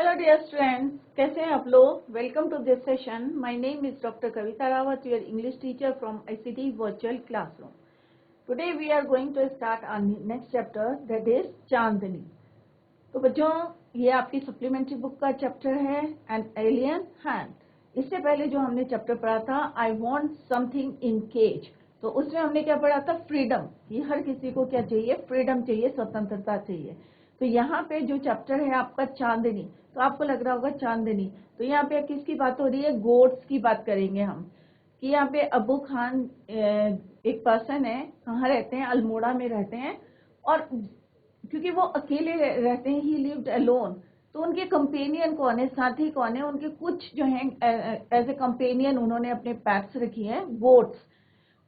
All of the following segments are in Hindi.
हेलो डियर स्टूडेंट्स, कैसे हैं आप लोग। Welcome to this session. My name is doctor Kavita Rawat, your English teacher from ICT virtual classroom. Today we are going to start our next chapter, that is Chandni. तो बच्चों, ये आपकी सप्लीमेंट्री बुक का चैप्टर है, एन एलियन हैंड। इससे पहले जो हमने चैप्टर पढ़ा था, I want something in cage, तो उसमें हमने क्या पढ़ा था, फ्रीडम। कि हर किसी को क्या चाहिए, फ्रीडम चाहिए, स्वतंत्रता चाहिए। तो यहाँ पे जो चैप्टर है आपका चांदनी, तो आपको लग रहा होगा चांदनी, तो यहाँ पे किसकी बात हो रही है, गोट्स की बात करेंगे हम। कि यहाँ पे अबू खान एक पर्सन है, कहाँ रहते हैं, अल्मोड़ा में रहते हैं। और क्योंकि वो अकेले रहते हैं, ही लिव्ड अलोन, तो उनके कंपेनियन कौन है, साथी कौन है, उनके कुछ जो है एज ए कंपेनियन उन्होंने अपने पेट्स रखी हैं, गोट्स।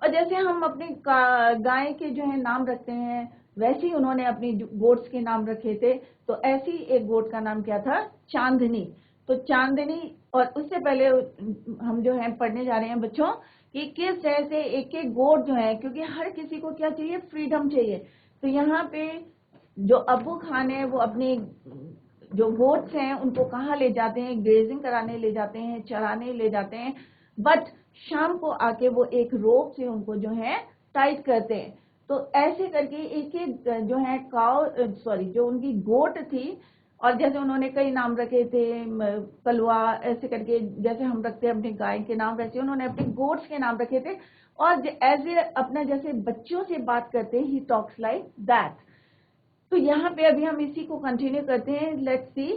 और जैसे हम अपने गाय के जो है नाम रखते हैं, वैसे ही उन्होंने अपनी गोट्स के नाम रखे थे। तो ऐसी एक गोट का नाम क्या था, चांदनी। तो चांदनी, और उससे पहले हम जो है पढ़ने जा रहे हैं बच्चों कि किस तरह से एक एक गोट जो है, क्योंकि हर किसी को क्या चाहिए, फ्रीडम चाहिए। तो यहाँ पे जो अबू खान है वो अपने जो गोट्स हैं उनको कहाँ ले जाते हैं, ग्रेजिंग कराने ले जाते हैं, चराने ले जाते हैं। बट शाम को आके वो एक रोप से उनको जो है टाइट करते हैं। तो ऐसे करके एक एक जो है जो उनकी गोट थी, और जैसे उन्होंने कई नाम रखे थे, कलवा, ऐसे करके जैसे हम रखते हैं अपने गाय के नाम, वैसे उन्होंने अपने गोट्स के नाम रखे थे। और एज ए अपना जैसे बच्चों से बात करते हैं, ही टॉक्स लाइक दैट। तो यहाँ पे अभी हम इसी को कंटिन्यू करते हैं। लेट्स सी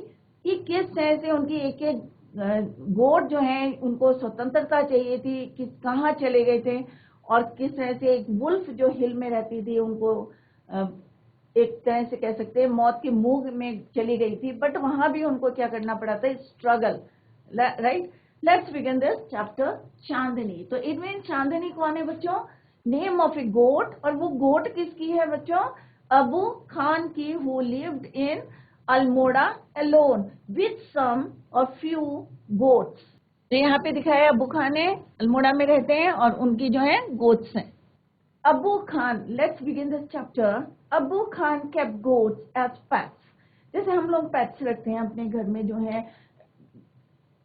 कि किस तरह से उनकी एक एक गोट जो है उनको स्वतंत्रता चाहिए थी, किस कहाँ चले गए थे, और किस तरह से एक वुल्फ जो हिल में रहती थी उनको एक तरह से कह सकते हैं मौत के मुंह में चली गई थी, बट वहां भी उनको क्या करना पड़ा था, struggle, right. Let's begin this chapter, Chandni. तो इट मीन चांदनी कौन है बच्चों, नेम ऑफ ए गोट। और वो गोट किसकी है बच्चों, अबू खान की, who lived in Almora alone with some और फ्यू गोट्स। तो यहाँ पे दिखाया अबू खान है, अल्मोड़ा में रहते हैं और उनकी जो है गोट्स हैं। Abu Khan, let's begin this chapter. Abu Khan kept goats as pets. जैसे हम लोग पेट्स रखते हैं अपने घर में, जो है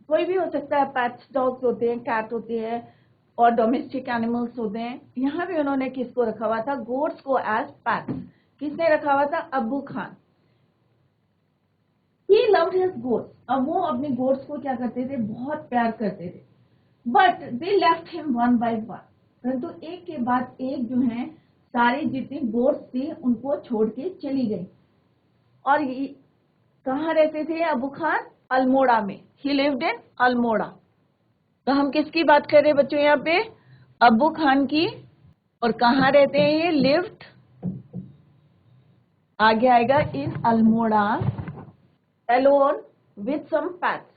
कोई भी हो सकता है, पेट्स, डॉग्स होते हैं, कैट होते हैं, और डोमेस्टिक एनिमल्स होते हैं। यहाँ भी उन्होंने किसको रखा हुआ था, गोट्स को एज पेट्स। किसने रखा हुआ था, अबू खान। ही लव्ड हिज गोट्स। अब वो अपने गोट्स को क्या करते थे, बहुत प्यार करते थे। But they left him one by one. परंतु एक के बाद एक जो है सारी जितनी गोट्स थी उनको छोड़ के चली गई। और ये कहाँ रहते थे अबू खान, अल्मोड़ा में। ही लिव्ड इन अल्मोड़ा। तो हम किसकी बात कर रहे हैं बच्चों यहाँ पे, अबू खान की। और कहाँ रहते हैं ये, लिव्ड, आगे आएगा इन Almora alone with some pets,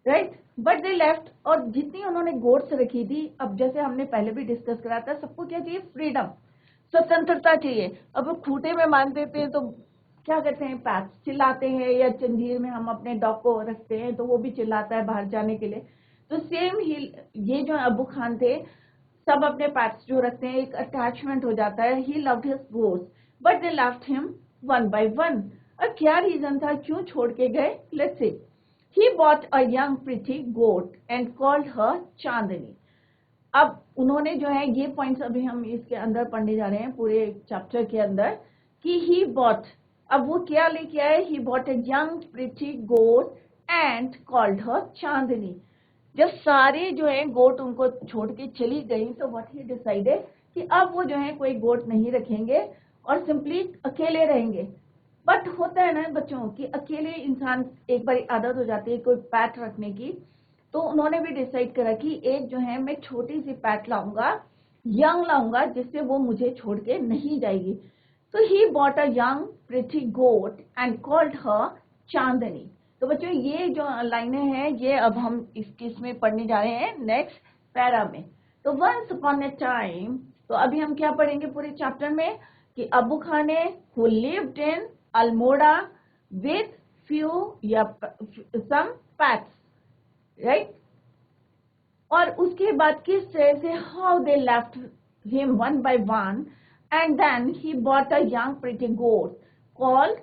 right? But they left। और जितनी उन्होंने गोट्स रखी थी, अब जैसे हमने पहले भी डिस्कस करा था, सबको क्या चाहिए, फ्रीडम, स्वतंत्रता चाहिए। अब वो खूंटे में बांध देते हैं तो क्या करते हैं, पैट्स चिल्लाते हैं, या जंजीर में हम अपने डॉग को रखते हैं तो वो भी चिल्लाता है बाहर जाने के लिए। तो सेम ही ये जो अबू खान थे, सब अपने पैट्स जो रखते हैं, एक अटैचमेंट हो जाता है। He loved his goats but they left him one by one. और क्या रीजन था, क्यों छोड़ के गए, let's see. He bought a young pretty goat and called her Chandni. अब उन्होंने जो है ये पॉइंट्स अभी हम इसके अंदर पढ़ने जा रहे हैं, पूरे चैप्टर के अंदर, कि ही बॉट, अब वो क्या लेके आए, he bought a young pretty goat and called her Chandni. जब सारे जो है गोट उनको छोड़ के चली गई, तो व्हाट ही डिसाइडेड कि अब वो जो है कोई गोट नहीं रखेंगे और सिंपली अकेले रहेंगे। बट होता है ना बच्चों कि अकेले इंसान, एक बार आदत हो जाती है कोई पैट रखने की। तो उन्होंने भी डिसाइड करा कि एक जो है मैं छोटी सी पैट लाऊंगा, यंग लाऊंगा, जिससे वो मुझे छोड़ के नहीं जाएगी। तो he bought a young pretty goat and called her Chandni. तो बच्चों ये जो लाइनें हैं ये अब हम इसमें पढ़ने जा रहे हैं नेक्स्ट पैरा में। तो वंस अपॉन ए टाइम, तो अभी हम क्या पढ़ेंगे पूरे चैप्टर में, कि अबू खान है, who lived in Almora with few या सम पैट्स, राइट। और उसके बाद किस तरह से, how they left him one by one, and then he bought a young pretty goat called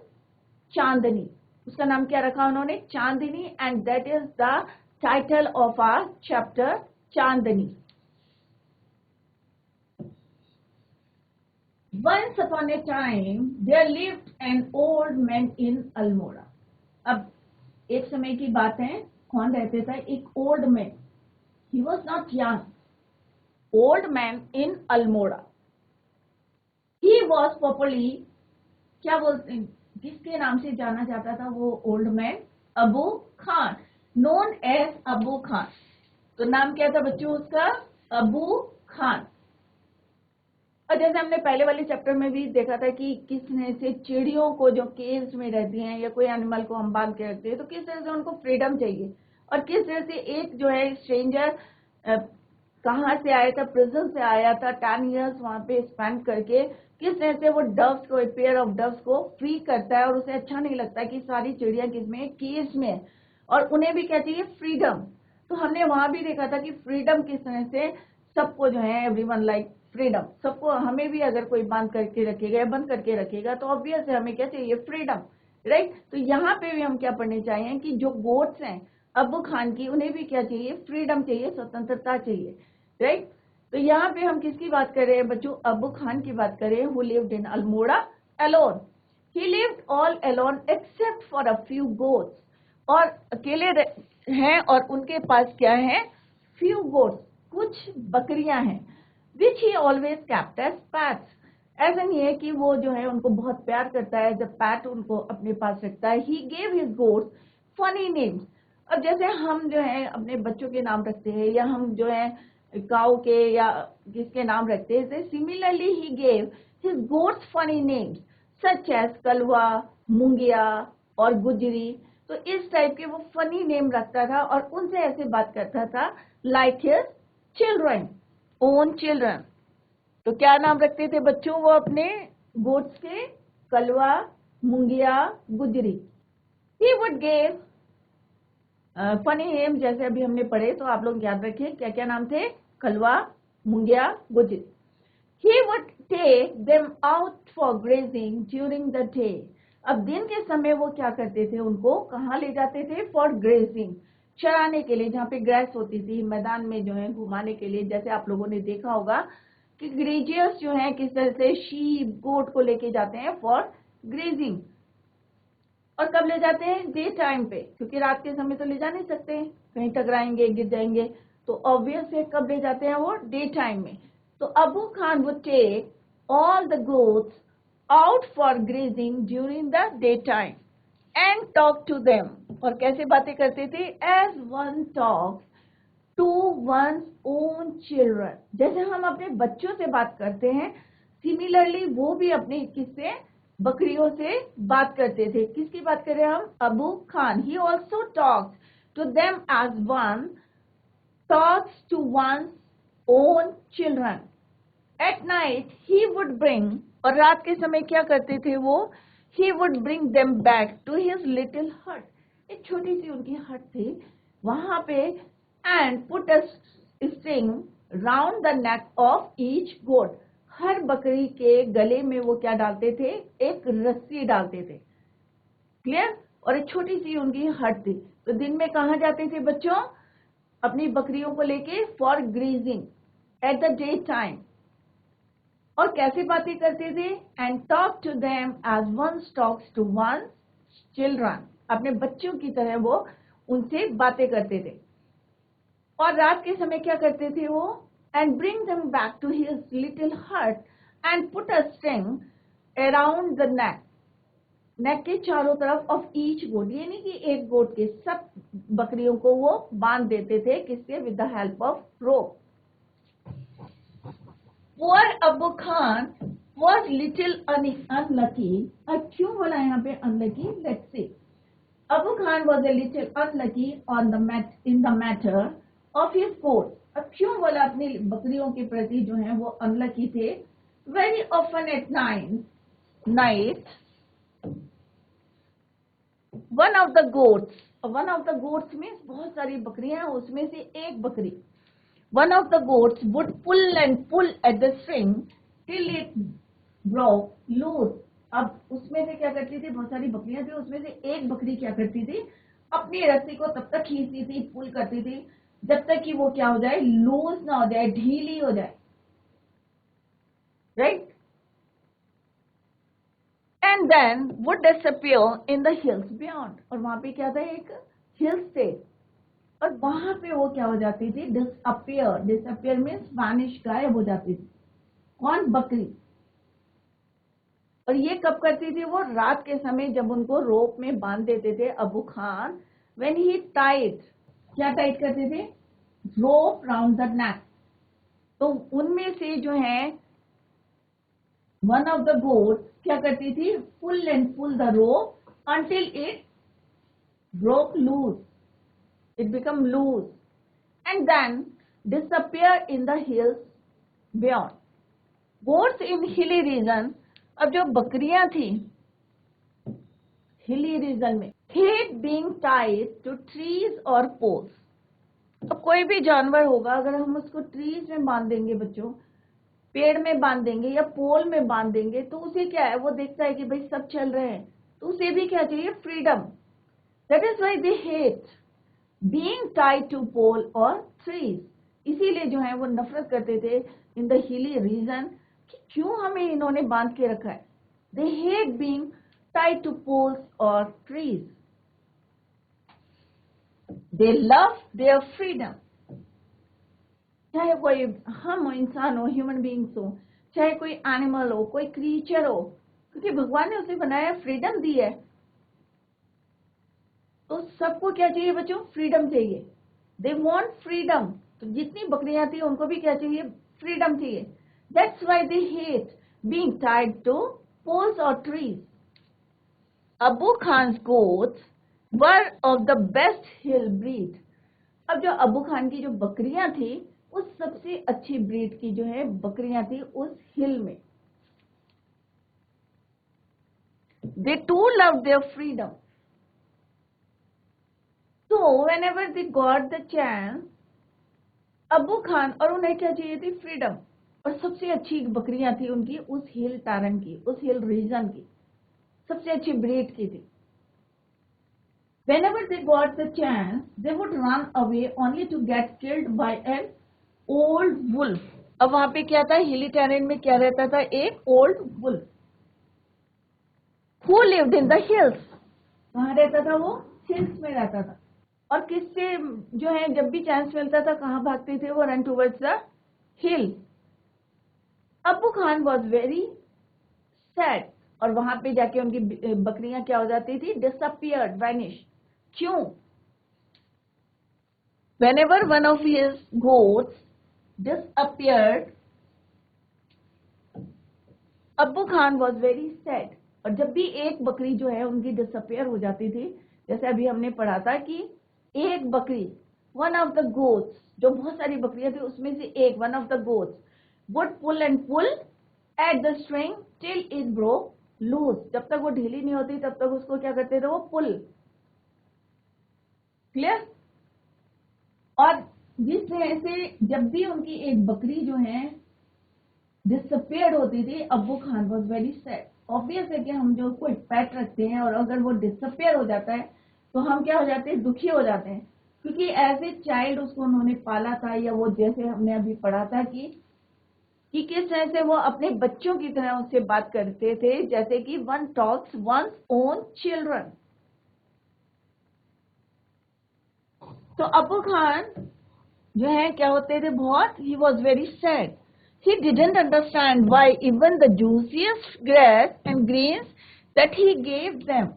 Chandni. उसका नाम क्या रखा उन्होंने, Chandni, and that is the title of our chapter, Chandni. Once upon a time there lived an old man in Almora. अब एक समय की बात है, कौन रहते थे, एक old man, he was not young, old man in Almora. He was popularly, क्या बोलते हैं, किसके नाम से जाना जाता था वो old man, Abu Khan, known as Abu Khan. तो नाम क्या था बच्चों उसका, अबू खान। और जैसे हमने पहले वाले चैप्टर में भी देखा था कि किस तरह से चिड़ियों को जो केव्स में रहती हैं या कोई एनिमल को हम बांध के रखते हैं तो किस तरह से उनको फ्रीडम चाहिए, और किस तरह से एक जो है स्ट्रेंजर कहाँ से आया था, प्रिजन से आया था, 10 years वहां पे स्पेंड करके किस तरह से वो डव्स को, एक पेयर ऑफ डव्स को फ्री करता है, और उसे अच्छा नहीं लगता कि सारी चिड़िया किसमें, केव्स में, और उन्हें भी क्या चाहिए, फ्रीडम। तो हमने वहां भी देखा था कि फ्रीडम किस तरह से सबको जो है, एवरीवन लाइक फ्रीडम, सबको, हमें भी अगर कोई बांध करके रखेगा या बंद करके रखेगा तो ऑब्वियस है हमें क्या चाहिए, फ्रीडम, राइट। तो यहाँ पे भी हम क्या पढ़ने चाहिए कि जो गोट्स हैं अबू खान की, उन्हें भी क्या चाहिए, फ्रीडम चाहिए, स्वतंत्रता चाहिए, राइट। तो यहाँ पे हम किसकी बात कर रहे हैं बच्चों, अबू खान की बात कर रहे हैं, who lived in Almora alone. He lived all alone except for a few goats, और अकेले हैं और उनके पास क्या है, फ्यू गोट्स, कुछ बकरियां हैं, which he always kept as pets. ऐसा नहीं है कि वो जो है उनको बहुत प्यार करता है, जब पैट उनको अपने पास रखता है। He gave his goats funny names. अब जैसे हम जो है अपने बच्चों के नाम रखते हैं या हम जो है काऊ के या किसके नाम रखते हैं, similarly he gave his goats funny names such as कलवा, मुंगिया और गुजरी। तो इस टाइप के वो फनी नेम रखता था और उनसे ऐसे बात करता था like his children, own children। तो क्या नाम रखते थे बच्चों वो अपने गोट्स के, कलवा, मुंगिया, गुजरी। He would give funny name, जैसे अभी हमने पढ़े, तो आप लोग याद रखें क्या क्या नाम थे, कलवा, मुंगिया, गुजरी। He would take them out for grazing during the day. अब दिन के समय वो क्या करते थे, उनको कहाँ ले जाते थे, फॉर ग्रेजिंग, चराने के लिए, जहाँ पे ग्रास होती थी, मैदान में जो है घुमाने के लिए। जैसे आप लोगों ने देखा होगा कि ग्रेजियर्स जो है किस तरह से शीप, गोट को लेके जाते हैं फॉर ग्रेजिंग। और कब ले जाते हैं, डे टाइम पे, क्योंकि रात के समय तो ले जा नहीं सकते, कहीं टकराएंगे, गिर जाएंगे, तो ऑब्वियस है कब ले जाते हैं वो, डे टाइम में। तो Abu Khan would take all the goats out for grazing during the daytime and talk to them. और कैसे बातें करते थे, as one talks to one's own children, जैसे हम अपने बच्चों से बात करते हैं, सिमिलरली वो भी अपने किससे, बकरियों से बात करते थे। किसकी बात कर रहे हैं हम, Abu Khan. He also talks to them as one talks to one's own children. At night he would bring, और रात के समय क्या करते थे वो, he would bring them back to his little hut, एक छोटी सी उनकी हट थी वहां पे, and put a string round the neck of each goat, हर बकरी के गले में वो क्या डालते थे, एक रस्सी डालते थे, क्लियर। और एक छोटी सी उनकी हट थी। तो दिन में कहाँ जाते थे बच्चों, अपनी बकरियों को लेके for grazing at the day time. और कैसे बातें करते थे, and talk to them as one talks to one children, अपने बच्चों की तरह वो उनसे बातें करते थे। और रात के समय क्या करते थे वो, and bring them back to his little hut and put a string around the neck, neck के चारों तरफ ऑफ ईच गोट, ये नहीं कि एक गोट के, सब बकरियों को वो बांध देते थे, किससे, with the help of rope. Poor Abu Khan was little unlucky. अब क्यों बोला यहाँ पे unlucky? Let's see. Abu Khan was a little unlucky in the matter of his goats. अब क्यों बोला अपनी बकरियों के प्रति जो है वो unlucky थे? Very often at night, one of the goats means बहुत सारी बकरियां, उसमें से एक बकरी, one of the goats would pull at the string till it broke loose अब उसमें से क्या करती थी, बहुत सारी बकरियां थी, उसमें से एक बकरी क्या करती थी, अपनी रस्सी को तब तक खींचती थी, पुल करती थी, जब तक कि वो क्या हो जाए, लूज ना हो जाए, ढीली हो जाए, right, and then would disappear in the hills beyond. और वहां पे क्या था, एक हिल्स थे, और वहां पे वो क्या हो जाती थी, डिसअपियर, डिसअपियर मीन्स वानिश, गायब हो जाती थी। कौन, बकरी। और ये कब करती थी, वो रात के समय जब उनको रोप में बांध देते थे Abu Khan, when he tight, क्या टाइट करते थे, रोप राउंड द नेक। तो उनमें से जो है वन ऑफ द गोट क्या करती थी, pull and pull the rope until it broke loose, it become loose, and then disappear in the hills beyond. Goats in hilly region, अब जो बकरियां थी हिली रीजन में, hate being tied to trees or poles. अब कोई भी जानवर होगा, अगर हम उसको ट्रीज में बांध देंगे बच्चों, पेड़ में बांध देंगे या पोल में बांध देंगे, तो उसे क्या है, वो देखता है कि भाई सब चल रहे हैं, तो उसे भी क्या चाहिए, freedom. That is why they hate being tied to pole और ट्रीज। इसीलिए जो है वो नफरत करते थे इन द हिली रीजन, कि क्यों हमें इन्होंने बांध के रखा है। They hate being tied to poles और trees, they love their freedom. चाहे कोई हम इंसान हो, ह्यूमन बीइंग्स हो, चाहे कोई एनिमल हो, कोई क्रीचर हो, क्योंकि भगवान ने उसे बनाया, फ्रीडम दी है, तो सबको क्या चाहिए बच्चों, फ्रीडम चाहिए। They want freedom. तो जितनी बकरियां थी उनको भी क्या चाहिए, फ्रीडम चाहिए। That's why they hate being tied to poles और trees. Abu Khan goats were of the best hill breed. अब जो अबू खान की जो बकरियां थी, उस सबसे अच्छी ब्रीड की जो है बकरियां थी उस हिल में। They too love their freedom, so whenever they got the chance, Abu Khan, और उन्हें क्या चाहिए थी, फ्रीडम। और सबसे अच्छी बकरियां थी उनकी उस हिल टारन की, उस हिल रीजन की, सबसे अच्छी ब्रीड की थी। whenever they got the chance, they would run away only to get killed by an old wolf. अब वहां पे क्या था, हिली टेरेन में क्या रहता था, एक old wolf, who lived in the hills. कहाँ रहता था वो, हिल्स में रहता था। और किससे जो है जब भी चांस मिलता था कहाँ भागते थे वो, run towards the hill. Abu Khan was very sad, और वहां पे जाके उनकी बकरियां क्या हो जाती थी, डिसअपियर्ड, वैनिश। क्यों, whenever one of his goats disappeared, Abu Khan was very sad. और जब भी एक बकरी जो है उनकी डिसअपियर हो जाती थी, जैसे अभी हमने पढ़ा था कि एक बकरी, वन ऑफ द गोट्स, जो बहुत सारी बकरियां थी उसमें से एक, one of the goats would pull and pull at the string till it broke loose. जब तक वो ढीली नहीं होती तब तक उसको क्या करते थे, वो पुल। क्लियर। और जिस तरह से जब भी उनकी एक बकरी जो है डिसअपियर्ड होती थी, Abu Khan was very sad. Obvious है कि हम जो कोई पेट रखते हैं और अगर वो डिसअपियर हो जाता है तो हम क्या हो जाते हैं, दुखी हो जाते हैं, क्योंकि एज ए चाइल्ड उसको उन्होंने पाला था, या वो जैसे हमने अभी पढ़ा था कि किस तरह से वो अपने बच्चों की तरह उससे बात करते थे, जैसे कि one talks one's own children. तो अबू खान जो है क्या होते थे, बहुत, he was very sad. He didn't understand why even the juiciest grass and greens that he gave them,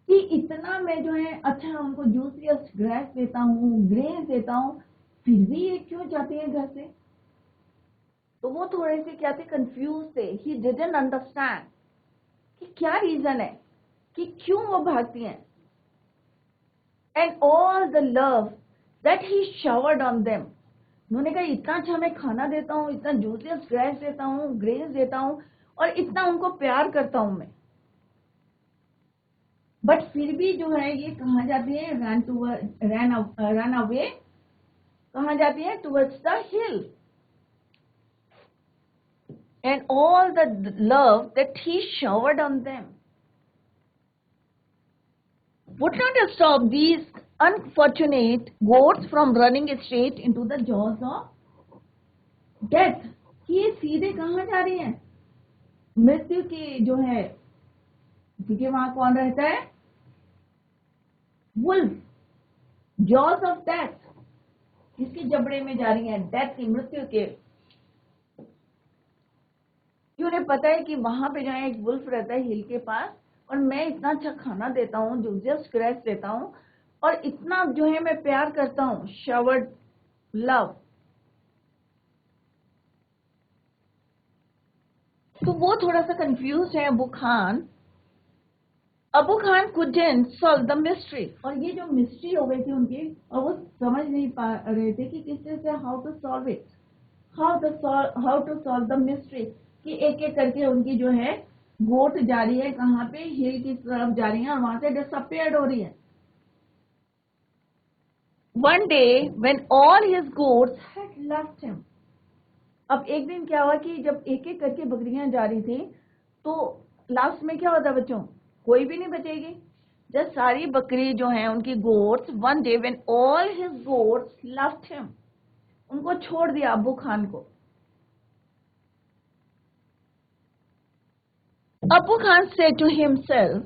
कि इतना मैं जो है अच्छा उनको जूसियस्ट ग्रास देता हूँ, ग्रेन्स देता हूँ, फिर भी ये क्यों जाते हैं घर से। तो वो थोड़े से क्या थे, कंफ्यूज थे। He didn't understand कि क्या रीजन है कि क्यों वो भागती हैं। And all the love that he showered on them, उन्होंने कहा इतना अच्छा मैं खाना देता हूँ, इतना जूसियस ग्रास देता हूँ, ग्रेन्स देता हूँ, और इतना उनको प्यार करता हूँ मैं, बट फिर भी जो है ये कहाँ जाती है, रन अवे, कहाँ जाती है, towards the hill. and all the love that he showered on them would not have stopped these unfortunate goats from running straight into the jaws of death. ये सीधे कहाँ जा रही है? मृत्यु की जो है, क्योंकि वहां कौन रहता है? वुल्फ, जॉस ऑफ डेथ, किसके जबड़े में जा रही है? डेथ की, मृत्यु के। क्यों? उन्हें पता है कि वहां पे जो है एक वुल्फ रहता है हिल के पास, और मैं इतना अच्छा खाना देता हूँ, जो जस्ट क्रैश देता हूँ, और इतना जो है मैं प्यार करता हूँ, शावर्ड लव। तो वो थोड़ा सा कंफ्यूज है Abu Khan. Abu Khan couldn't solve the mystery, और ये जो मिस्ट्री हो गई थी उनकी, और वो समझ नहीं पा रहे थे कि किस तरह से how to solve it, how to solve the mystery, कि एक एक करके उनकी जो है गोट जा रही है कहाँ पे? हिल की तरफ जा रही है, और वहां से डिसअपियर्ड हो रही है। One day when all his goats had left him, अब एक दिन क्या हुआ कि जब एक एक करके बकरियां जा रही थी, तो लास्ट में क्या होता बच्चों? कोई भी नहीं बचेगी। जब सारी बकरी जो हैं उनकी goats, one day when all his goats left him, उनको छोड़ दिया अबू खान को। Abu Khan said to himself,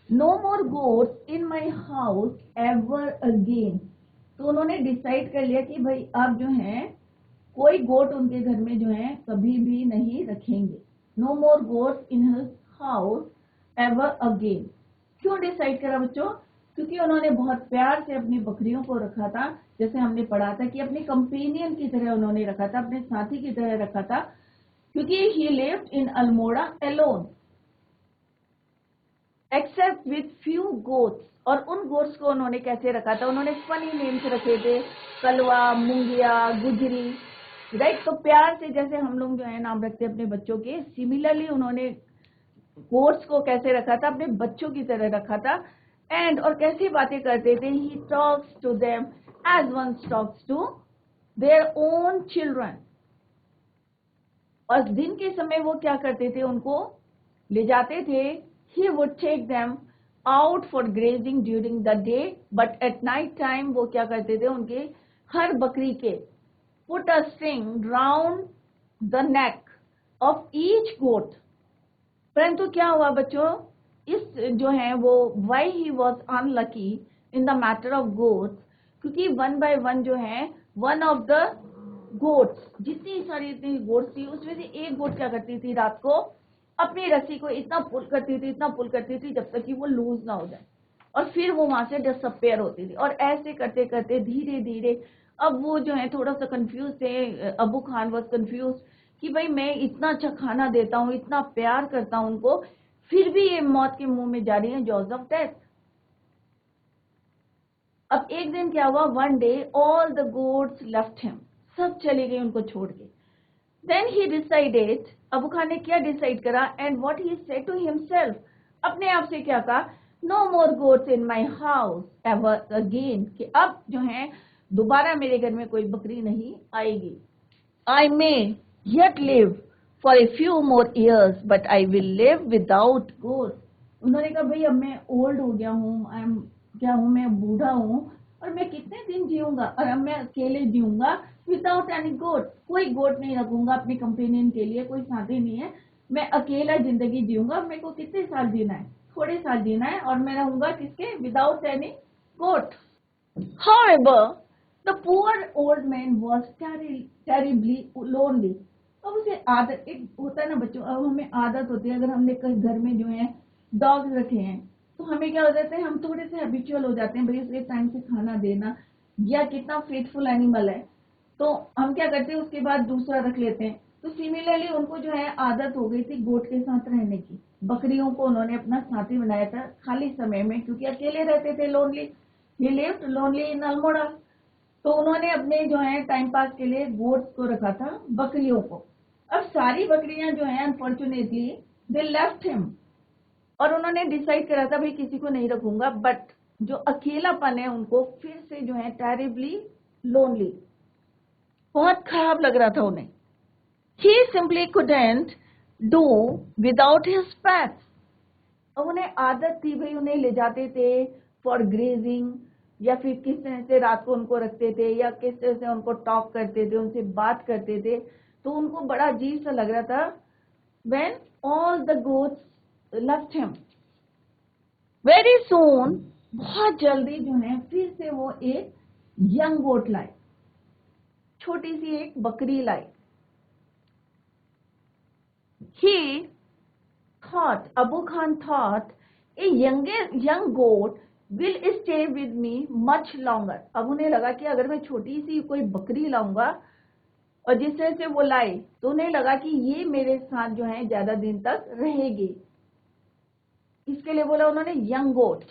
no more goats in my house ever again. तो उन्होंने डिसाइड कर लिया कि भाई अब जो है कोई गोट उनके घर में जो है कभी भी नहीं रखेंगे। No more goats in his house ever again. क्यों डिसाइड करा बच्चों? क्योंकि उन्होंने बहुत प्यार से अपनी बकरियों को रखा था, जैसे हमने पढ़ा था कि अपने कंपेनियन की तरह उन्होंने रखा था, अपने साथी की तरह रखा था, क्योंकि he lived in Almora alone except with few goats. और उन गोट्स को उन्होंने कैसे रखा था? उन्होंने फनी नेम्स रखे थे, कलवा, मुंगिया, गुजरी, राइट। तो प्यार से जैसे हम लोग जो है नाम रखते हैं अपने बच्चों के, सिमिलरली उन्होंने गोट्स को कैसे रखा था? अपने बच्चों की तरह रखा था। एंड और कैसी बातें करते थे? He talks to them as one talks to their own children. और दिन के समय वो क्या करते थे? उनको ले जाते थे, he would take them out for grazing during the day, but at night time वो क्या करते थे? उनके हर बकरी के put a string round the neck of each goat। परंतु क्या हुआ बच्चों? इस जो है वो why he was unlucky in the matter of goats, क्योंकि वन बाय वन जो है वन ऑफ द गोट्स, जितनी सारी इतनी गोट्स थी उसमें से एक गोट क्या करती थी? रात को अपनी रस्सी को इतना पुल करती थी, इतना पुल करती थी, जब तक कि वो लूज ना हो जाए, और फिर वो वहां से डिसअपियर होती थी। और ऐसे करते करते धीरे धीरे अब वो जो है थोड़ा सा कंफ्यूज थे। अबू खान वाज कंफ्यूज कि भाई मैं इतना अच्छा खाना देता हूँ, इतना प्यार करता हूँ उनको, फिर भी ये मौत के मुंह में जा रही है, जॉज ऑफ डेथ। अब एक दिन क्या हुआ? One day all the goats left him, सब चले गए उनको छोड़ के। Then he decided, Abu Khan ने क्या डिसाइड करा? And what he said to himself, अपने आप से क्या कहा? No more goats in my house ever again, कि अब जो है दोबारा मेरे घर में कोई बकरी नहीं आएगी। I may yet live for a few more years, but I will live without goats। उन्होंने कहा भाई अब मैं ओल्ड हो गया हूँ, आई एम क्या हूँ, मैं बूढ़ा हूँ, और मैं कितने दिन जीऊंगा, और अब मैं अकेले जीऊंगा विदाउट एनी गोट। कोई गोट नहीं रखूंगा अपने कंपेनियन के लिए, कोई साथी नहीं है, मैं अकेला जिंदगी जीऊंगा। मेरे को कितने साल जीना है? थोड़े साल जीना है, और मैं रहूंगा किसके? Without any goat. However, the poor old man was terribly lonely। अब उसे आदत, एक होता है ना बच्चों, अब हमें आदत होती है, अगर हमने कहीं घर में जो है डॉग्स रखे हैं तो हमें क्या हो जाता है? हम थोड़े से हैबिचुअल हो जाते हैं, भाई उसके टाइम से खाना देना, या कितना फेथफुल एनिमल है, तो हम क्या करते हैं उसके बाद दूसरा रख लेते हैं। तो सिमिलरली उनको जो है आदत हो गई थी गोट के साथ रहने की। बकरियों को उन्होंने अपना साथी बनाया था खाली समय में, क्योंकि अकेले रहते थे, लोनली, ही लिव्ड लोनली इन अल्मोड़ा। तो उन्होंने अपने जो है टाइम पास के लिए गोट्स को रखा था, बकरियों को। अब सारी बकरियां जो है अनफॉर्चुनेटली दे लेफ्ट हिम, और उन्होंने डिसाइड करा था भाई किसी को नहीं रखूंगा, बट जो अकेलापन है उनको फिर से जो है टेरिबली लोनली, बहुत खराब लग रहा था उन्हें। He simply couldn't do without his pets. अब उन्हें आदत थी भाई, उन्हें ले जाते थे फॉर ग्रेजिंग, या फिर किस तरह से रात को उनको रखते थे, या किस तरह से उनको टॉक करते थे, उनसे बात करते थे, तो उनको बड़ा अजीब सा लग रहा था। when all the goats left him, very soon, बहुत जल्दी जो है फिर से वो एक यंग गोट लाई, छोटी सी एक बकरी लाई। he thought, Abu Khan thought, a young goat will stay with me much longer. अब उन्हें लगा कि अगर मैं छोटी सी कोई बकरी लाऊंगा और जिस तरह से वो लाई, तो उन्हें लगा कि ये मेरे साथ जो है ज्यादा दिन तक रहेगी। इसके लिए बोला उन्होंने यंग गोट,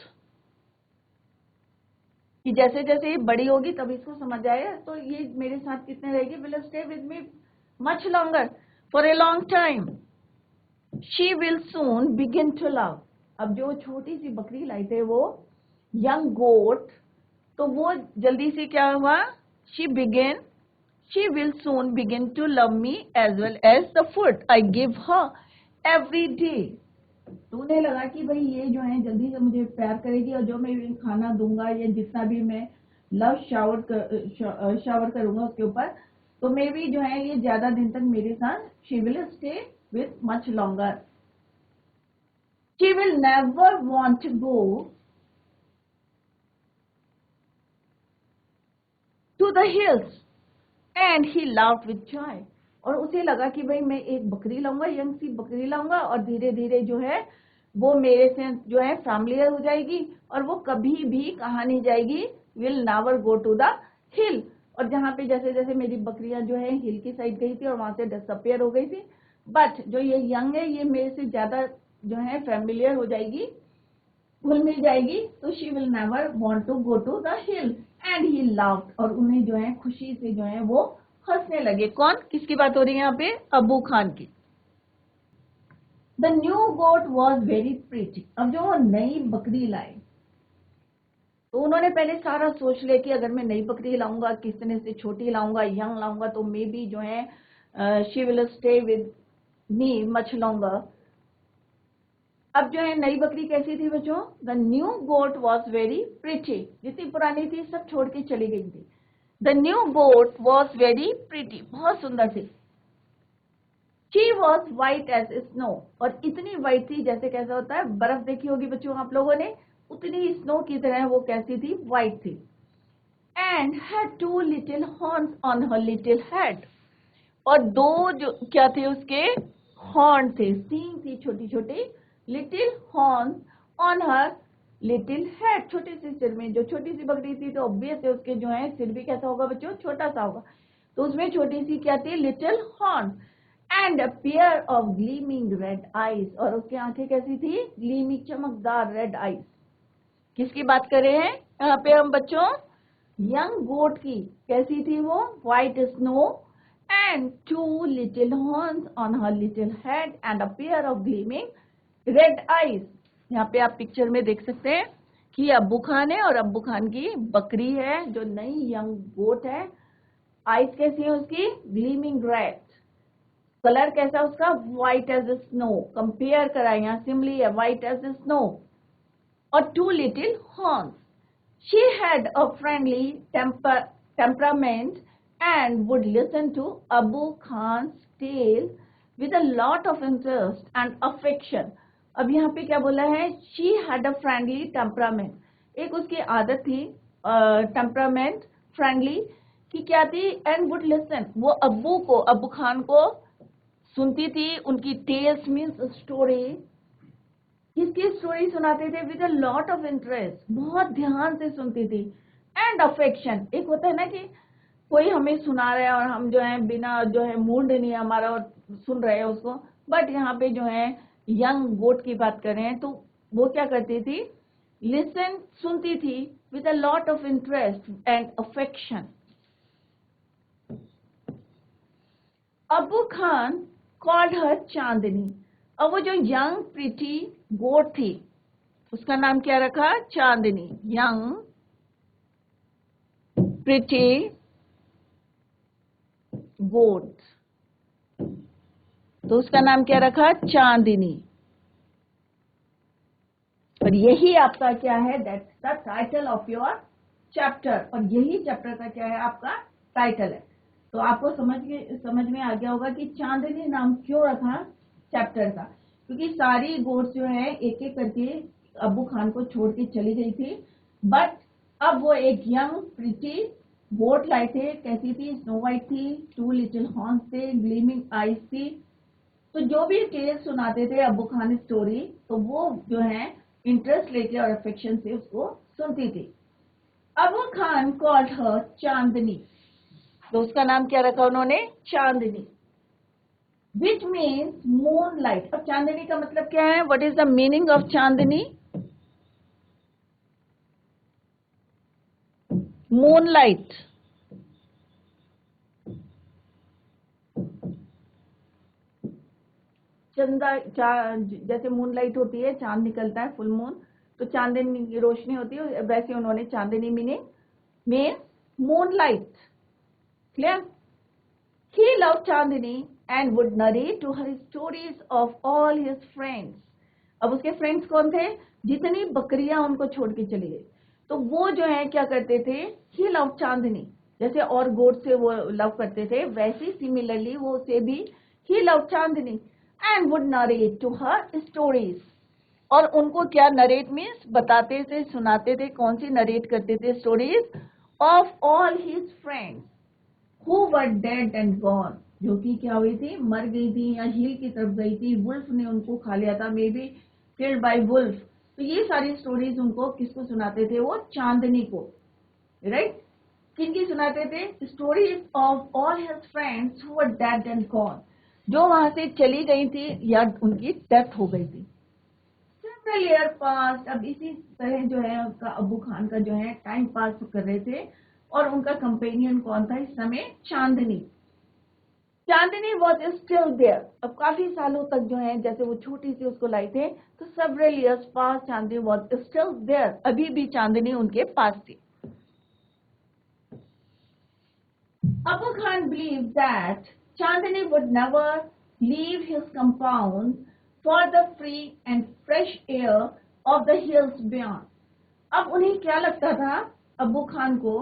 कि जैसे जैसे ये बड़ी होगी तब इसको समझ आएगा, तो ये मेरे साथ कितने रहेगी, will stay with me much longer for a long time, she will soon begin to love. अब जो छोटी सी बकरी लाई थे वो यंग गोट, तो वो जल्दी से क्या हुआ, she will soon begin to love me as well as the food I give her every day. तो उन्हें लगा कि भाई ये जो है जल्दी से मुझे प्यार करेगी, और जो मैं खाना दूंगा या जितना भी मैं लव शावर करूंगा उसके ऊपर, तो मे भी जो है ये ज्यादा दिन तक मेरे साथ, she will stay with much longer. She will never want to go to the hills, and he laughed with joy. और उसे लगा कि भाई मैं एक बकरी लाऊंगा, यंग सी बकरी लाऊंगा, और धीरे धीरे जो है वो मेरे से जो है फैमिलियर हो जाएगी, और वो कभी भी कहाँ नहीं जाएगी, will never go to the hill। और जहाँ पे जैसे जैसे मेरी बकरियां जो है हिल की साइड गई थी और वहां से डिसअपियर हो गई थी, बट जो ये यंग है ये मेरे से ज्यादा जो है फैमिलियर हो जाएगी, घुल मिल जाएगी, तो she will never want to go to the hill and he laughed. और उन्हें जो है खुशी से जो है वो हंसने लगे। कौन, किसकी बात हो रही है यहाँ पे, अबू खान की। The new goat was very pretty. अब जो नई बकरी लाए, तो उन्होंने पहले सारा सोच लिया कि अगर मैं नई बकरी लाऊंगा, किस तरह से छोटी लाऊंगा, यंग लाऊंगा, तो मे बी जो है she will stay with me much longer. अब जो है नई बकरी कैसी थी बच्चों, the new goat was very pretty. जितनी पुरानी थी सब छोड़ के चली गई थी। The new goat was very pretty, बहुत सुंदर थी। She was white as snow, और इतनी व्हाइट थी जैसे कैसा होता है, बर्फ देखी होगी बच्चों आप लोगों ने, उतनी स्नो की तरह वो कैसी थी, व्हाइट थी। And had two little horns on her little head, और दो जो क्या थे उसके हॉर्न थे, सींग थी छोटी छोटी, little horn on her little head, छोटे से सिर में। जो छोटी सी बकरी थी तो ऑब्वियस है उसके जो है सिर भी कैसा होगा बच्चों, छोटा सा होगा, तो उसमें छोटी सी क्या थी, little horn. And a pair of gleaming red eyes, और उसकी आंखें कैसी थी, ग्लीमिंग चमकदार रेड आईज। किसकी बात कर रहे हैं यहाँ पे हम बच्चों, यंग गोट की। कैसी थी वो, white snow, and two little horns on her little head and a pair of gleaming red eyes। यहाँ पे आप पिक्चर में देख सकते हैं कि अब्बू खान है और अब्बू खान की बकरी है जो नई यंग गोट है। आईज कैसी है उसकी, ग्लीमिंग रेड, कलर कैसा उसका, व्हाइट एज स्नो। कंपेयर कराए, यहाँ सिमली है, व्हाइट एज स्नो। और two little horns. She had a friendly temperament and would listen to Abu Khan's tale with a lot of interest and affection। अब यहाँ पे क्या बोला है, she had a friendly temperament, एक उसकी आदत थी टेम्परामेंट, फ्रेंडली की क्या थी, and would listen, वो अबू खान को सुनती थी, उनकी टेल्स मीन्स स्टोरी, किसकी स्टोरी सुनाते थे, with a lot of interest, बहुत ध्यान से सुनती थी, एंड अफेक्शन, एक होता है ना कि कोई हमें सुना रहा है और हम जो है बिना जो है मूड नहीं है हमारा और सुन रहे हैं उसको, बट यहाँ पे जो है यंग गोट की बात कर रहे हैं, तो वो क्या करती थी, लिसन, सुनती थी, with a lot of interest and affection. Abu Khan called her Chandni. अब वो जो यंग प्रिटी गोट थी उसका नाम क्या रखा, चांदनी, यंग प्रिटी गोट। तो उसका नाम क्या रखा, चांदनी। और यही आपका क्या है, that's the title of your chapter, और यही चैप्टर का क्या है, आपका टाइटल है। तो आपको समझ में आ गया होगा कि चांदनी नाम क्यों रखा चैप्टर का, क्योंकि सारी गोट्स जो है एक एक करके अब्बू खान को छोड़ के चली गई थी, बट अब वो एक यंग प्रिटी गोट लाए थे। कैसी थी, स्नो वाइट थी, 2 लिटिल हॉर्न्स थे, ग्लीमिंग आईज थी। तो जो भी टेल सुनाते थे अब्बू खान स्टोरी, तो वो जो है इंटरेस्ट लेके और अफेक्शन से उसको सुनती थी। अब्बू खान कॉल्ड हर चांदनी, तो उसका नाम क्या रखा उन्होंने, चांदनी, विच मीन्स मून लाइट। अब चांदनी का मतलब क्या है, what is the meaning of Chandni, moon light. चंदा जैसे मून लाइट होती है, चांद निकलता है, फुल मून, तो चांदनी की रोशनी होती है, वैसे उन्होंने Chandni mean moon light. Clear. He loved Chandini and would narrate to her stories of all his friends. अब उसके फ्रेंड्स कौन थे, जितनी बकरियां उनको छोड़ के चली गई, तो वो जो है क्या करते थे, ही लव चांदनी, जैसे और गोट से वो लव करते थे, वैसे सिमिलरली वो उसे भी he love Chandni and would narrate to her stories. और उनको क्या नरेट मीन्स बताते थे, सुनाते थे, कौन सी नरेट करते थे, stories of all his friends who were dead and gone, जो कि क्या हुई थी, मर गई थी या हिल की तरफ गई थी, वुल्फ ने उनको खा लिया था, may be killed by wolf. तो ये सारी स्टोरीज उनको किसको सुनाते थे, वो चांदनी को, राइट। किनकी सुनाते थे, stories of all his friends who were dead and gone, जो वहां से चली गई थी या उनकी डेथ हो गई थी। सेवरल ईयर पास, अब इसी तरह जो है उसका अब्बू खान का जो है टाइम पास कर रहे थे, और उनका कंपेनियन कौन था इस समय, चांदनी। चांदनी वॉज स्टिल देयर, अब काफी सालों तक जो है, जैसे वो छोटी सी उसको लाई थे, तो several years pass Chandni was still there, अभी भी चांदनी उनके पास थी। Abu Khan believed that Chandani would never leave his compound for the free and fresh air of the hills beyond. अब उन्हें क्या लगता था, अब्बू खान को,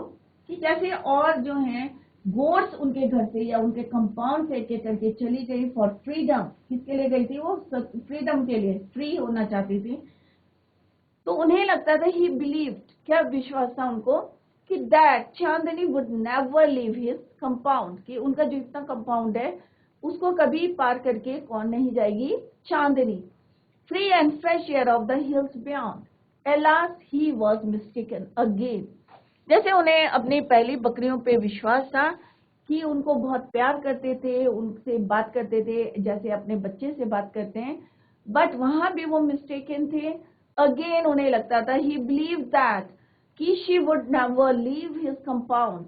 कि जैसे और जो हैं गोट्स उनके घर से या उनके कंपाउंड से एक करके चली गई फॉर फ्रीडम, किसके लिए गई थी वो, फ्रीडम के लिए, फ्री होना चाहती थी। तो उन्हें लगता था, ही बिलीव्ड, क्या विश्वास था उनको, कि that Chandni would never leave his compound, कि उनका जो इतना कंपाउंड है उसको कभी पार करके कौन नहीं जाएगी, Chandni, free and fresh air of the hills beyond. Alas, he was mistaken again. जैसे उन्हें अपनी पहली बकरियों पे विश्वास था कि उनको बहुत प्यार करते थे, उनसे बात करते थे जैसे अपने बच्चे से बात करते हैं, बट वहां भी वो मिस्टेकन थे। अगेन उन्हें लगता था, ही बिलीव दैट कि she would never leave his compound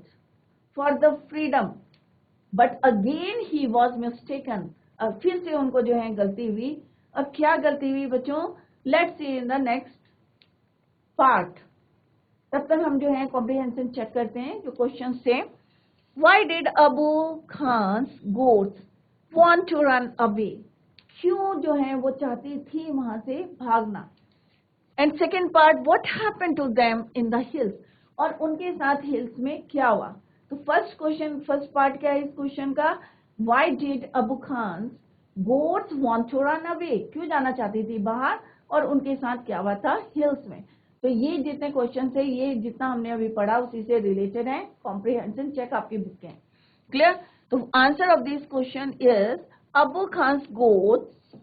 for the freedom, but again he was mistaken. अब फिर से उनको जो है गलती हुई। अब क्या गलती हुई बच्चों, let's see in the next part. तब तक हम जो है कॉम्प्रिहेंशन चेक करते हैं जो क्वेश्चन से। Why did Abu Khan's goats want to run away, क्यों जो है वो चाहती थी वहां से भागना। And second part, what happened to them in the hills, और उनके साथ हिल्स में क्या हुआ। तो फर्स्ट पार्ट क्या है इस क्वेश्चन का, why did Abu Khan's goats want to run away, क्यों जाना चाहती थी बाहर, और उनके साथ क्या हुआ था हिल्स में। तो ये जितने क्वेश्चन है, ये जितना हमने अभी पढ़ा उसी से रिलेटेड है, कॉम्प्रिहेंशन चेक आपकी बुक है। क्लियर। तो answer of this question is Abu Khan's goats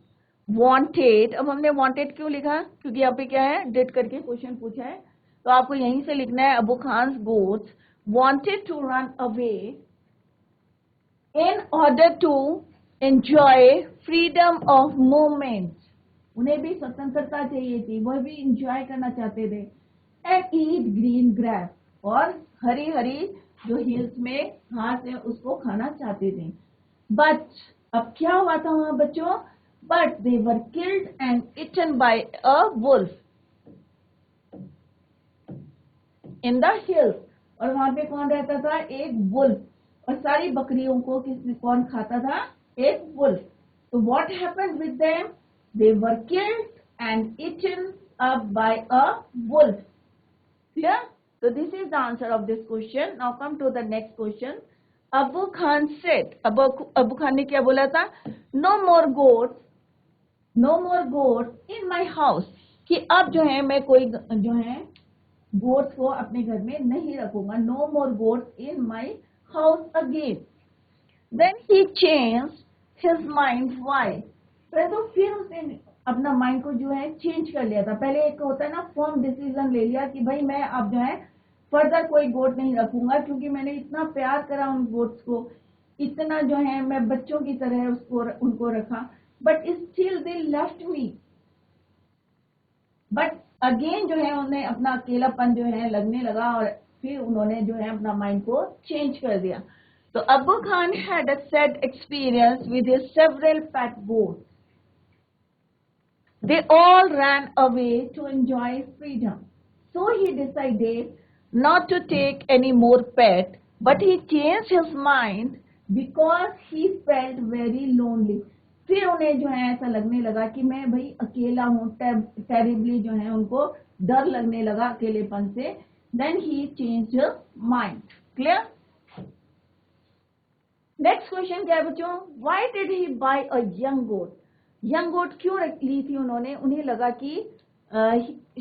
wanted. अब हमने वांटेड क्यों लिखा, क्योंकि यहाँ पे क्या है, डिड करके क्वेश्चन पूछा है, तो आपको यहीं से लिखना है, Abu Khan's goats wanted to run away in order to enjoy freedom of movement, उन्हें भी स्वतंत्रता चाहिए थी, वह भी इंजॉय करना चाहते थे। एंड ईट ग्रीन ग्रास, और हरी हरी जो हिल्स में घास है उसको खाना चाहते थे। बट अब क्या हुआ था वहां बच्चों, but they were killed and eaten by a wolf in the hills, और वहां पे कौन रहता था, एक वुल्फ, और सारी बकरियों को कौन खाता था, एक wolf. So what happened with them? They were killed and eaten up by a wolf. Clear? So this is the answer of this question. Now come to the next question. Abu Khan said, Abu Khan ने क्या बोला था? No more goats in my house. कि अब जो है मैं कोई जो है goats को अपने घर में नहीं रखूंगा. No more goats in my house again. Then he changed his mind. Why? परंतु फिर उसने अपना माइंड को जो है चेंज कर लिया था. पहले एक होता है ना फर्म डिसीजन ले लिया कि भाई मैं अब जो है फर्दर कोई गोट नहीं रखूंगा क्योंकि मैंने इतना प्यार करा उन गोट्स को, इतना जो है मैं बच्चों की तरह उनको रखा. But still they left me. But again जो है उन्हें अपना अकेलापन जो है लगने लगा और फिर उन्होंने जो है अपना माइंड को चेंज कर दिया. तो Abu Khan had a sad experience with his several pet goats. They all ran away to enjoy freedom. So he decided not to take any more pet, but he changed his mind because he felt very lonely. फिर उन्हें जो है ऐसा लगने लगा कि मैं भाई अकेला हूँ. टेरिबली जो है उनको डर लगने लगा अकेलेपन से. Then he changed his mind. Clear? Next question क्या है बच्चों? Why did he buy a young goat? Young goat क्यों ली थी उन्होंने? उन्हें लगा कि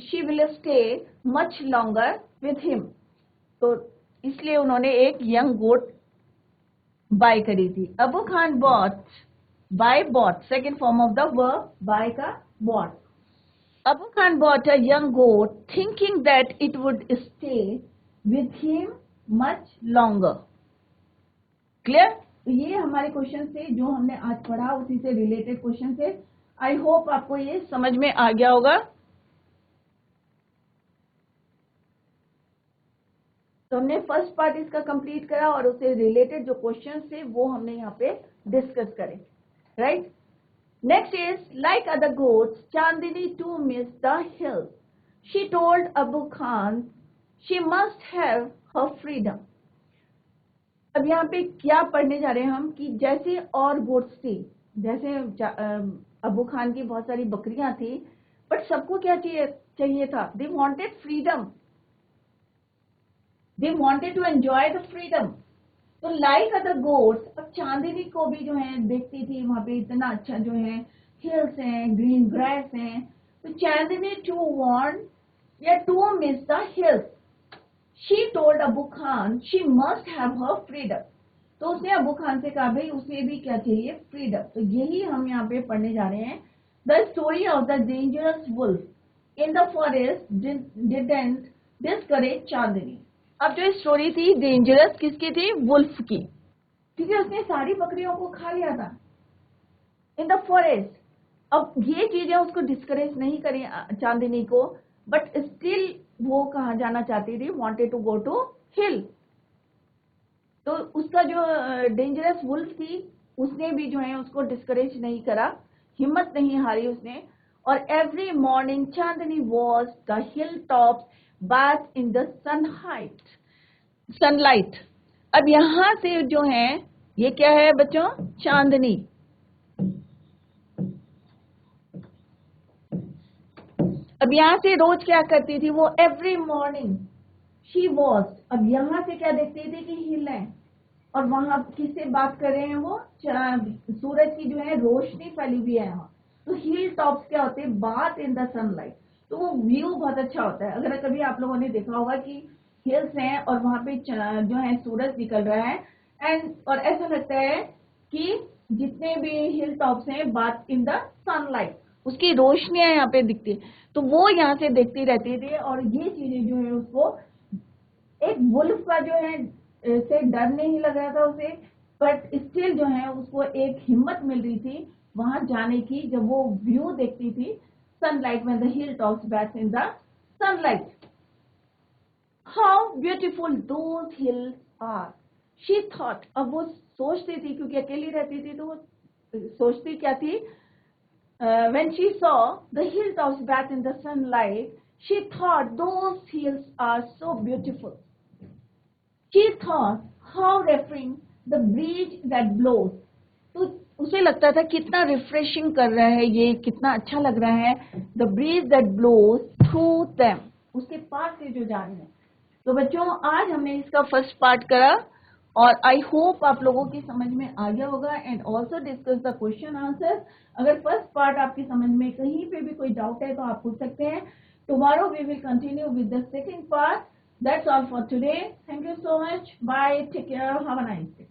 she will stay much longer with him, तो इसलिए उन्होंने एक यंग गोट बाय करी थी. Abu Khan bought second form of the verb buy का bought. Abu Khan bought a young goat thinking that it would stay with him much longer. Clear? तो ये हमारे क्वेश्चन से जो हमने आज पढ़ा उसी से रिलेटेड क्वेश्चन से. आई होप आपको ये समझ में आ गया होगा. तो हमने फर्स्ट पार्ट इसका कंप्लीट करा और उससे रिलेटेड जो क्वेश्चन थे वो हमने यहाँ पे डिस्कस करे. Right? Next is like other goats Chandni too miss the hill. She told Abu Khan she must have her freedom. अब यहाँ पे क्या पढ़ने जा रहे हैं हम कि जैसे और गोट्स थी, जैसे अबू खान की बहुत सारी बकरियां थी, बट सबको क्या चाहिए था? They wanted freedom. They wanted to enjoy the freedom. तो लाइक अदर गोट्स, अब चांदनी को भी जो है देखती थी वहां पे इतना अच्छा जो है हिल्स हैं, ग्रीन ग्रास हैं. तो Chandni too miss the hills. She told Abu Khan she must have her freedom. तो उसने अबू खान से कहा भाई उसे भी क्या चाहिए? फ्रीडम. तो यही हम यहाँ पे पढ़ने जा रहे हैं. The story of the dangerous wolf in the forest didn't discourage चांदनी. अब जो स्टोरी थी डेंजरस किसकी थी? वुल्फ की. क्योंकि उसने सारी बकरियों को खा लिया था इन द फॉरेस्ट. अब ये चीजें उसको डिस्करेज नहीं करी चांदनी को, बट स्टिल वो कहाँ जाना चाहती थी? वांटेड टू गो टू हिल. तो उसका जो डेंजरस वुल्फ थी उसने भी जो है उसको डिस्करेज नहीं करा, हिम्मत नहीं हारी उसने. और every morning Chandni was the hill tops bath in the sunlight. अब यहां से जो है ये क्या है बच्चों? चांदनी. अब यहाँ से रोज क्या करती थी वो? Every morning she was. अब यहाँ से क्या देखती थी कि हिल है और वहां किससे बात कर रहे हैं? वो सूरज की जो है रोशनी फैली हुई है वहां. तो हिल टॉप्स क्या होते हैं? Bath in the sunlight. तो वो व्यू बहुत अच्छा होता है. अगर कभी आप लोगों ने देखा होगा कि हिल्स हैं और वहां पे जो है सूरज निकल रहा है और ऐसा लगता है कि जितने भी हिल टॉप्स हैं बाथ इन द सनलाइट, उसकी रोशनियां यहाँ पे दिखती है. तो वो यहाँ से देखती रहती थी और ये चीजें जो है उसको एक वुल्फ का जो है से डर नहीं लग रहा था उसे, बट स्टिल जो है उसको एक हिम्मत मिल रही थी वहां जाने की जब वो व्यू देखती थी सनलाइट में. The hill tops bathe in the sunlight. How beautiful those hills are she thought. अब वो सोचती थी क्योंकि अकेली रहती थी तो वो सोचती क्या थी? When she saw the hilltops bathed in the sunlight, she thought those hills are so beautiful. She thought how refreshing the breeze that blows तो उसे लगता था कितना रिफ्रेशिंग कर रहा है, ये कितना अच्छा लग रहा है, the breeze that blows through them, उसके पास से जो जा रहे हैं। तो बच्चों आज हमने इसका फर्स्ट पार्ट करा और आई होप आप लोगों की समझ में आ गया होगा and also discuss the question answer. अगर फर्स्ट पार्ट आपकी समझ में कहीं पे भी कोई डाउट है तो आप पूछ सकते हैं। Tomorrow we will continue with the second part. That's all for today. Thank you so much. Bye, take care, have a nice day.